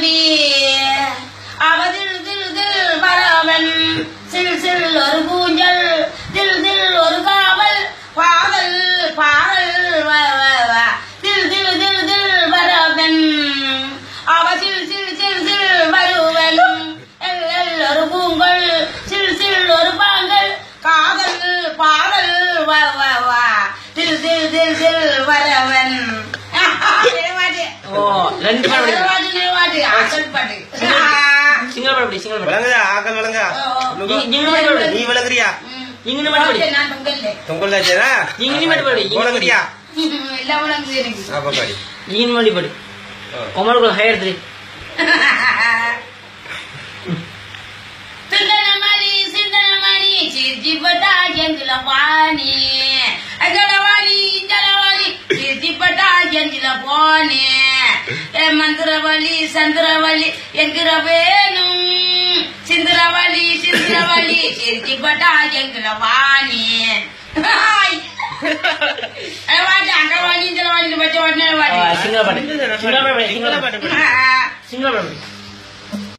தம்பி அவதில் தில் தில் வரவன் சில் சில் ஒரு கூஞ்சல் தில் தில் ஒரு காவல் பாதல் பாடல் தில் தில் தில் தில் வரவன் அவ சில் சில் சில் சில் வருவன் எல் எல் ஒரு பூங்கல் சில் சில் ஒரு பாங்கல் காதல் பாடல் தில் தில் தில் தில் வரவன் மந்திரவலி சந்திரவலி என்கிற வேணும் சிந்திரவலி சிந்திரவலி சிரிச்சிப்பட்டா என்கிற வாணி அங்க வாணி இந்த வாணி பச்சை வாணி சிங்கள பாட்டு